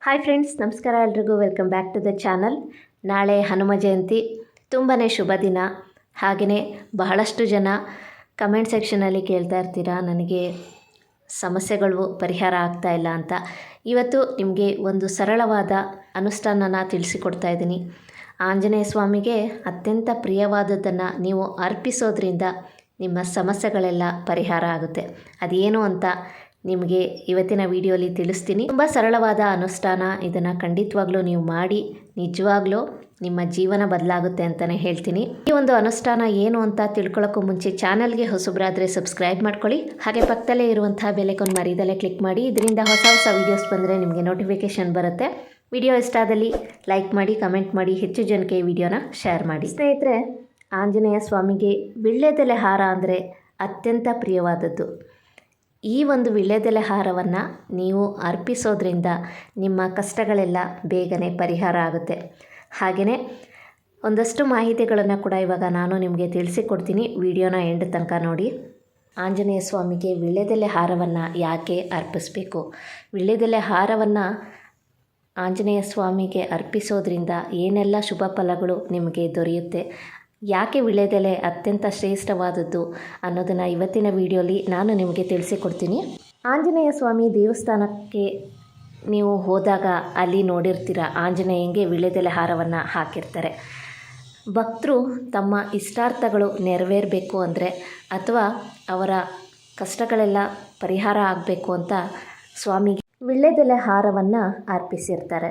Hi friends, ನಮಸ್ಕಾರ ಎಲ್ರಿಗೂ. Welcome back to the channel. ನಾಳೆ ಹನುಮ ಜಯಂತಿ, ತುಂಬಾ ಶುಭ ದಿನ. ಹಾಗೆಯೇ ಬಹಳಷ್ಟು ಜನ ಕಮೆಂಟ್ ಸೆಕ್ಷನಲ್ಲಿ ಕೇಳ್ತಾ ಇರ್ತೀರಾ, ನನಗೆ ಸಮಸ್ಯೆಗಳು ಪರಿಹಾರ ಆಗ್ತಾ ಇಲ್ಲ ಅಂತ. ಇವತ್ತು ನಿಮಗೆ ಒಂದು ಸರಳವಾದ ಅನುಷ್ಠಾನನ ತಿಳಿಸಿಕೊಡ್ತಾ ಇದ್ದೀನಿ. ಆಂಜನೇಯ ಸ್ವಾಮಿಗೆ ಅತ್ಯಂತ ಪ್ರಿಯವಾದದ್ದನ್ನು ನೀವು ಅರ್ಪಿಸೋದ್ರಿಂದ ನಿಮ್ಮ ಸಮಸ್ಯೆಗಳೆಲ್ಲ ಪರಿಹಾರ ಆಗುತ್ತೆ. ಅದೇನು ಅಂತ ನಿಮಗೆ ಇವತ್ತಿನ ವಿಡಿಯೋಲಿ ತಿಳಿಸ್ತೀನಿ. ತುಂಬ ಸರಳವಾದ ಅನುಷ್ಠಾನ. ಇದನ್ನು ಖಂಡಿತವಾಗ್ಲೂ ನೀವು ಮಾಡಿ, ನಿಜವಾಗ್ಲೂ ನಿಮ್ಮ ಜೀವನ ಬದಲಾಗುತ್ತೆ ಅಂತಲೇ ಹೇಳ್ತೀನಿ. ಈ ಒಂದು ಅನುಷ್ಠಾನ ಏನು ಅಂತ ತಿಳ್ಕೊಳ್ಳೋಕ್ಕೂ ಮುಂಚೆ ಚಾನಲ್ಗೆ ಹೊಸಬ್ರಾದರೆ ಸಬ್ಸ್ಕ್ರೈಬ್ ಮಾಡ್ಕೊಳ್ಳಿ. ಹಾಗೆ ಪಕ್ಕದಲ್ಲೇ ಇರುವಂತಹ ಬೆಲೈಕಾನ್ ಮರಿದಲ್ಲೇ ಕ್ಲಿಕ್ ಮಾಡಿ. ಇದರಿಂದ ಹೊಸ ಹೊಸ ವೀಡಿಯೋಸ್ ಬಂದರೆ ನಿಮಗೆ ನೋಟಿಫಿಕೇಷನ್ ಬರುತ್ತೆ. ವಿಡಿಯೋ ಇಷ್ಟ ಆದಲ್ಲಿ ಲೈಕ್ ಮಾಡಿ, ಕಮೆಂಟ್ ಮಾಡಿ, ಹೆಚ್ಚು ಜನಕ್ಕೆ ಈ ವಿಡಿಯೋನ ಶೇರ್ ಮಾಡಿ. ಸ್ನೇಹಿತರೆ, ಆಂಜನೇಯ ಸ್ವಾಮಿಗೆ ವೀಳ್ಯದೆಲೆ ಹಾರ ಅಂದರೆ ಅತ್ಯಂತ ಪ್ರಿಯವಾದದ್ದು. ಈ ಒಂದು ವೀಳ್ಯದೆಲೆ ಹಾರವನ್ನು ನೀವು ಅರ್ಪಿಸೋದ್ರಿಂದ ನಿಮ್ಮ ಕಷ್ಟಗಳೆಲ್ಲ ಬೇಗನೆ ಪರಿಹಾರ ಆಗುತ್ತೆ. ಹಾಗೆಯೇ ಒಂದಷ್ಟು ಮಾಹಿತಿಗಳನ್ನು ಕೂಡ ಇವಾಗ ನಾನು ನಿಮಗೆ ತಿಳಿಸಿಕೊಡ್ತೀನಿ. ವಿಡಿಯೋನ ಎಂಡ್ ತನಕ ನೋಡಿ. ಆಂಜನೇಯ ಸ್ವಾಮಿಗೆ ವೀಳ್ಯದೆಲೆ ಹಾರವನ್ನು ಯಾಕೆ ಅರ್ಪಿಸಬೇಕು? ವೀಳ್ಯದೆಲೆ ಹಾರವನ್ನು ಆಂಜನೇಯ ಸ್ವಾಮಿಗೆ ಅರ್ಪಿಸೋದ್ರಿಂದ ಏನೆಲ್ಲ ಶುಭ ಫಲಗಳು ನಿಮಗೆ ದೊರೆಯುತ್ತೆ, ಯಾಕೆ ವೀಳ್ಯದೆಲೆ ಅತ್ಯಂತ ಶ್ರೇಷ್ಠವಾದದ್ದು ಅನ್ನೋದನ್ನು ಇವತ್ತಿನ ವಿಡಿಯೋಲಿ ನಾನು ನಿಮಗೆ ತಿಳಿಸಿಕೊಡ್ತೀನಿ. ಆಂಜನೇಯ ಸ್ವಾಮಿ ದೇವಸ್ಥಾನಕ್ಕೆ ನೀವು ಹೋದಾಗ ಅಲ್ಲಿ ನೋಡಿರ್ತೀರ, ಆಂಜನೇಯಂಗೆ ವೀಳ್ಯದೆಲೆ ಹಾರವನ್ನು ಹಾಕಿರ್ತಾರೆ. ಭಕ್ತರು ತಮ್ಮ ಇಷ್ಟಾರ್ಥಗಳು ನೆರವೇರಬೇಕು ಅಂದರೆ, ಅಥವಾ ಅವರ ಕಷ್ಟಗಳೆಲ್ಲ ಪರಿಹಾರ ಆಗಬೇಕು ಅಂತ ಸ್ವಾಮಿಗೆ ವೀಳ್ಯದೆಲೆ ಹಾರವನ್ನು ಅರ್ಪಿಸಿರ್ತಾರೆ.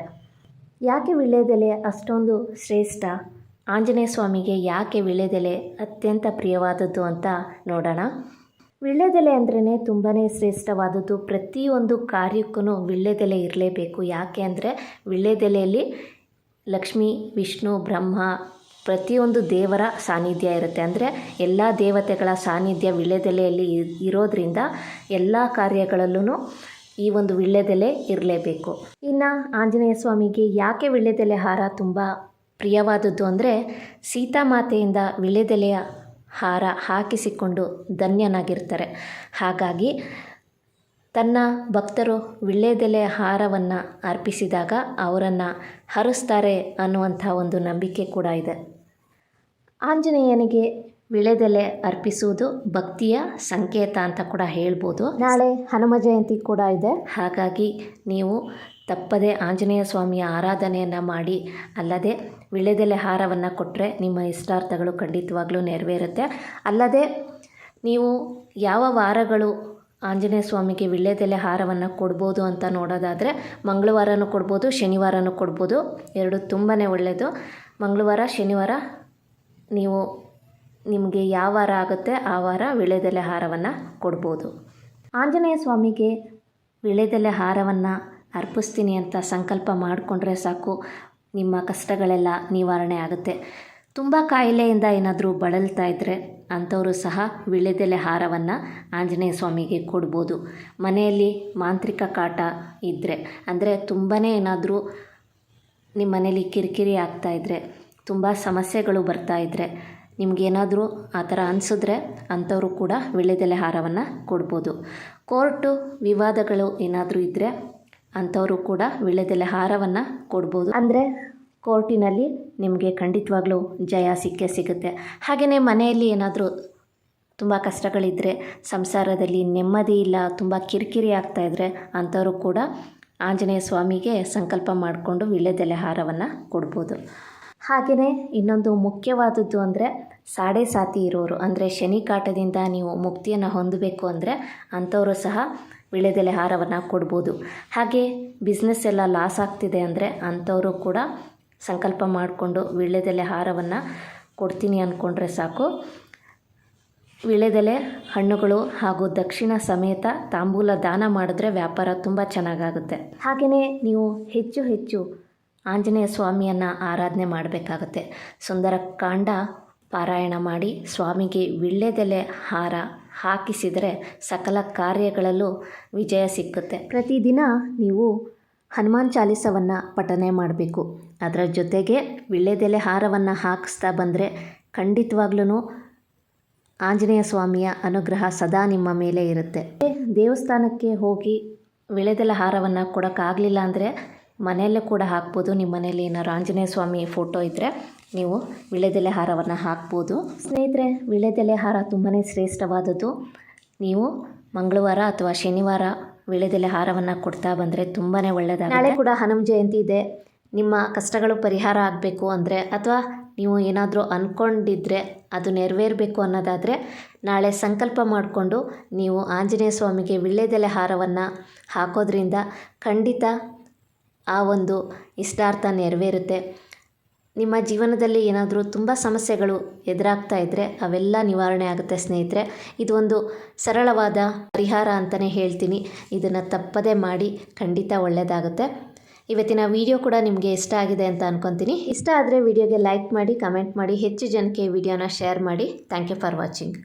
ಯಾಕೆ ವೀಳ್ಯದೆಲೆ ಅಷ್ಟೊಂದು ಶ್ರೇಷ್ಠ? ಆಂಜನೇಯ ಸ್ವಾಮಿಗೆ ಯಾಕೆ ವೀಳ್ಯದೆಲೆ ಅತ್ಯಂತ ಪ್ರಿಯವಾದದ್ದು ಅಂತ ನೋಡೋಣ. ವೀಳ್ಯದೆಲೆ ಅಂದ್ರೇ ತುಂಬಾ ಶ್ರೇಷ್ಠವಾದದ್ದು. ಪ್ರತಿಯೊಂದು ಕಾರ್ಯಕ್ಕೂ ವೀಳ್ಯದೆಲೆ ಇರಲೇಬೇಕು. ಯಾಕೆ ಅಂದರೆ ವೀಳ್ಯದೆಲೆಯಲ್ಲಿ ಲಕ್ಷ್ಮೀ, ವಿಷ್ಣು, ಬ್ರಹ್ಮ, ಪ್ರತಿಯೊಂದು ದೇವರ ಸಾನ್ನಿಧ್ಯ ಇರುತ್ತೆ. ಅಂದರೆ ಎಲ್ಲ ದೇವತೆಗಳ ಸಾನ್ನಿಧ್ಯ ವೀಳ್ಯದೆಲೆಯಲ್ಲಿ ಇರೋದ್ರಿಂದ ಎಲ್ಲ ಕಾರ್ಯಗಳಲ್ಲೂ ಈ ಒಂದು ವೀಳ್ಯದೆಲೆ ಇರಲೇಬೇಕು. ಇನ್ನು ಆಂಜನೇಯ ಸ್ವಾಮಿಗೆ ಯಾಕೆ ವೀಳ್ಯದೆಲೆ ಹಾರ ತುಂಬ ಪ್ರಿಯವಾದದ್ದು ಅಂದರೆ, ಸೀತಾಮಾತೆಯಿಂದ ವೀಳ್ಯದೆಲೆಯ ಹಾರ ಹಾಕಿಸಿಕೊಂಡು ಧನ್ಯನಾಗಿರ್ತಾರೆ. ಹಾಗಾಗಿ ತನ್ನ ಭಕ್ತರು ವೀಳ್ಯದೆಲೆಯ ಹಾರವನ್ನು ಅರ್ಪಿಸಿದಾಗ ಅವರನ್ನು ಹರಿಸ್ತಾರೆ ಅನ್ನುವಂಥ ಒಂದು ನಂಬಿಕೆ ಕೂಡ ಇದೆ. ಆಂಜನೇಯನಿಗೆ ವೀಳ್ಯದೆಲೆ ಅರ್ಪಿಸುವುದು ಭಕ್ತಿಯ ಸಂಕೇತ ಅಂತ ಕೂಡ ಹೇಳ್ಬೋದು. ನಾಳೆ ಹನುಮ ಜಯಂತಿ ಕೂಡ ಇದೆ. ಹಾಗಾಗಿ ನೀವು ತಪ್ಪದೆ ಆಂಜನೇಯ ಸ್ವಾಮಿಯ ಆರಾಧನೆಯನ್ನು ಮಾಡಿ, ಅಲ್ಲದೆ ವೀಳ್ಯದೆಲೆ ಹಾರವನ್ನು ಕೊಟ್ಟರೆ ನಿಮ್ಮ ಇಷ್ಟಾರ್ಥಗಳು ಖಂಡಿತವಾಗ್ಲೂ ನೆರವೇರುತ್ತೆ. ಅಲ್ಲದೆ ನೀವು ಯಾವ ವಾರಗಳು ಆಂಜನೇಯ ಸ್ವಾಮಿಗೆ ವೀಳ್ಯದೆಲೆ ಹಾರವನ್ನು ಕೊಡ್ಬೋದು ಅಂತ ನೋಡೋದಾದರೆ, ಮಂಗಳವಾರನೂ ಕೊಡ್ಬೋದು, ಶನಿವಾರನೂ ಕೊಡ್ಬೋದು. ಎರಡು ತುಂಬಾ ಒಳ್ಳೆಯದು. ಮಂಗಳವಾರ, ಶನಿವಾರ ನೀವು ನಿಮಗೆ ಯಾವ ವಾರ ಆಗುತ್ತೆ ಆ ವಾರ ವೀಳ್ಯದೆಲೆ ಹಾರವನ್ನು ಕೊಡ್ಬೋದು. ಆಂಜನೇಯ ಸ್ವಾಮಿಗೆ ವೀಳ್ಯದೆಲೆ ಹಾರವನ್ನು ಅರ್ಪಿಸ್ತೀನಿ ಅಂತ ಸಂಕಲ್ಪ ಮಾಡಿಕೊಂಡ್ರೆ ಸಾಕು, ನಿಮ್ಮ ಕಷ್ಟಗಳೆಲ್ಲ ನಿವಾರಣೆ ಆಗುತ್ತೆ. ತುಂಬ ಕಾಯಿಲೆಯಿಂದ ಏನಾದರೂ ಬಳಲ್ತಾ ಇದ್ದರೆ ಅಂಥವರು ಸಹ ವೀಳ್ಯದೆಲೆ ಹಾರವನ್ನು ಆಂಜನೇಯ ಸ್ವಾಮಿಗೆ ಕೊಡ್ಬೋದು. ಮನೆಯಲ್ಲಿ ಮಾಂತ್ರಿಕ ಕಾಟ ಇದ್ದರೆ, ಅಂದರೆ ತುಂಬಾ ಏನಾದರೂ ನಿಮ್ಮ ಮನೇಲಿ ಕಿರಿಕಿರಿ ಆಗ್ತಾಯಿದ್ರೆ, ತುಂಬ ಸಮಸ್ಯೆಗಳು ಬರ್ತಾಯಿದ್ರೆ, ನಿಮಗೇನಾದರೂ ಆ ಥರ ಅನಿಸಿದ್ರೆ ಅಂಥವರು ಕೂಡ ವೀಳ್ಯದೆಲೆ ಹಾರವನ್ನು ಕೊಡ್ಬೋದು. ಕೋರ್ಟು ವಿವಾದಗಳು ಏನಾದರೂ ಇದ್ದರೆ ಅಂಥವರು ಕೂಡ ವೀಳ್ಯದೆಲೆ ಹಾರವನ್ನು ಕೊಡ್ಬೋದು. ಅಂದರೆ ಕೋರ್ಟಿನಲ್ಲಿ ನಿಮಗೆ ಖಂಡಿತವಾಗ್ಲೂ ಜಯ ಸಿಕ್ಕೇ ಸಿಗುತ್ತೆ. ಹಾಗೆಯೇ ಮನೆಯಲ್ಲಿ ಏನಾದರೂ ತುಂಬ ಕಷ್ಟಗಳಿದ್ದರೆ, ಸಂಸಾರದಲ್ಲಿ ನೆಮ್ಮದಿ ಇಲ್ಲ, ತುಂಬ ಕಿರಿಕಿರಿ ಆಗ್ತಾಯಿದ್ರೆ ಅಂಥವರು ಕೂಡ ಆಂಜನೇಯ ಸ್ವಾಮಿಗೆ ಸಂಕಲ್ಪ ಮಾಡಿಕೊಂಡು ವೀಳ್ಯದೆಲೆ ಹಾರವನ್ನು ಕೊಡ್ಬೋದು. ಹಾಗೆಯೇ ಇನ್ನೊಂದು ಮುಖ್ಯವಾದದ್ದು ಅಂದರೆ, ಸಾಡೆ ಸಾತಿ ಇರೋರು, ಅಂದರೆ ಶನಿ ಕಾಟದಿಂದ ನೀವು ಮುಕ್ತಿಯನ್ನು ಹೊಂದಬೇಕು ಅಂದರೆ ಅಂಥವರು ಸಹ ವೀಳ್ಯದೆಲೆ ಹಾರವನ್ನು ಕೊಡ್ಬೋದು. ಹಾಗೆ ಬಿಸ್ನೆಸ್ ಎಲ್ಲ ಲಾಸ್ ಆಗ್ತಿದೆ ಅಂದರೆ ಅಂಥವರು ಕೂಡ ಸಂಕಲ್ಪ ಮಾಡಿಕೊಂಡು ವೀಳ್ಯದೆಲೆ ಹಾರವನ್ನು ಕೊಡ್ತೀನಿ ಅಂದ್ಕೊಂಡ್ರೆ ಸಾಕು. ವೀಳ್ಯದೆಲೆ, ಹಣ್ಣುಗಳು ಹಾಗೂ ದಕ್ಷಿಣ ಸಮೇತ ತಾಂಬೂಲ ದಾನ ಮಾಡಿದ್ರೆ ವ್ಯಾಪಾರ ತುಂಬ ಚೆನ್ನಾಗಾಗುತ್ತೆ. ಹಾಗೆಯೇ ನೀವು ಹೆಚ್ಚು ಹೆಚ್ಚು ಆಂಜನೇಯ ಸ್ವಾಮಿಯನ್ನು ಆರಾಧನೆ ಮಾಡಬೇಕಾಗುತ್ತೆ. ಸುಂದರಕಾಂಡ ಪಾರಾಯಣ ಮಾಡಿ ಸ್ವಾಮಿಗೆ ವೀಳ್ಯದೆಲೆ ಹಾರ ಹಾಕಿಸಿದರೆ ಸಕಲ ಕಾರ್ಯಗಳಲ್ಲೂ ವಿಜಯ ಸಿಕ್ಕುತ್ತೆ. ಪ್ರತಿದಿನ ನೀವು ಹನುಮಾನ್ ಚಾಲೀಸವನ್ನು ಪಠನೆ ಮಾಡಬೇಕು. ಅದರ ಜೊತೆಗೆ ವೀಳ್ಯದೆಲೆ ಹಾರವನ್ನು ಹಾಕಿಸ್ತಾ ಬಂದರೆ ಖಂಡಿತವಾಗ್ಲೂ ಆಂಜನೇಯ ಸ್ವಾಮಿಯ ಅನುಗ್ರಹ ಸದಾ ನಿಮ್ಮ ಮೇಲೆ ಇರುತ್ತೆ. ದೇವಸ್ಥಾನಕ್ಕೆ ಹೋಗಿ ವೀಳ್ಯದೆಲೆ ಹಾರವನ್ನು ಕೊಡೋಕ್ಕಾಗಲಿಲ್ಲ ಅಂದರೆ ಮನೆಯಲ್ಲೂ ಕೂಡ ಹಾಕ್ಬೋದು. ನಿಮ್ಮ ಮನೇಲಿ ಏನಾರು ಆಂಜನೇಯ ಸ್ವಾಮಿ ಫೋಟೋ ಇದ್ದರೆ ನೀವು ವೀಳ್ಯದೆಲೆ ಹಾರವನ್ನು ಹಾಕ್ಬೋದು. ಸ್ನೇಹಿತರೆ, ವೀಳ್ಯದೆಲೆ ಹಾರ ತುಂಬಾ ಶ್ರೇಷ್ಠವಾದದ್ದು. ನೀವು ಮಂಗಳವಾರ ಅಥವಾ ಶನಿವಾರ ವೀಳ್ಯದೆಲೆ ಹಾರವನ್ನು ಕೊಡ್ತಾ ಬಂದರೆ ತುಂಬಾ ಒಳ್ಳೆಯದಾಗುತ್ತೆ. ನಾಳೆ ಕೂಡ ಹನುಮ ಜಯಂತಿ ಇದೆ. ನಿಮ್ಮ ಕಷ್ಟಗಳು ಪರಿಹಾರ ಆಗಬೇಕು ಅಂದರೆ ಅಥವಾ ನೀವು ಏನಾದರೂ ಅಂದ್ಕೊಂಡಿದ್ರೆ ಅದು ನೆರವೇರಬೇಕು ಅನ್ನೋದಾದರೆ ನಾಳೆ ಸಂಕಲ್ಪ ಮಾಡಿಕೊಂಡು ನೀವು ಆಂಜನೇಯ ಸ್ವಾಮಿಗೆ ವೀಳ್ಯದೆಲೆ ಹಾರವನ್ನು ಹಾಕೋದ್ರಿಂದ ಖಂಡಿತ ಆ ಒಂದು ಇಷ್ಟಾರ್ಥ ನೆರವೇರುತ್ತೆ. ನಿಮ್ಮ ಜೀವನದಲ್ಲಿ ಏನಾದರೂ ತುಂಬ ಸಮಸ್ಯೆಗಳು ಎದುರಾಗ್ತಾ ಇದ್ದರೆ ಅವೆಲ್ಲ ನಿವಾರಣೆ ಆಗುತ್ತೆ ಸ್ನೇಹಿತರೆ. ಇದು ಒಂದು ಸರಳವಾದ ಪರಿಹಾರ ಅಂತಲೇ ಹೇಳ್ತೀನಿ. ಇದನ್ನು ತಪ್ಪದೇ ಮಾಡಿ, ಖಂಡಿತ ಒಳ್ಳೆಯದಾಗುತ್ತೆ. ಇವತ್ತಿನ ವಿಡಿಯೋ ಕೂಡ ನಿಮಗೆ ಇಷ್ಟ ಆಗಿದೆ ಅಂತ ಅನ್ಕೊತೀನಿ. ಇಷ್ಟ ಆದರೆ ವಿಡಿಯೋಗೆ ಲೈಕ್ ಮಾಡಿ, ಕಮೆಂಟ್ ಮಾಡಿ, ಹೆಚ್ಚು ಜನಕ್ಕೆ ವಿಡಿಯೋನ ಶೇರ್ ಮಾಡಿ. Thank you for watching.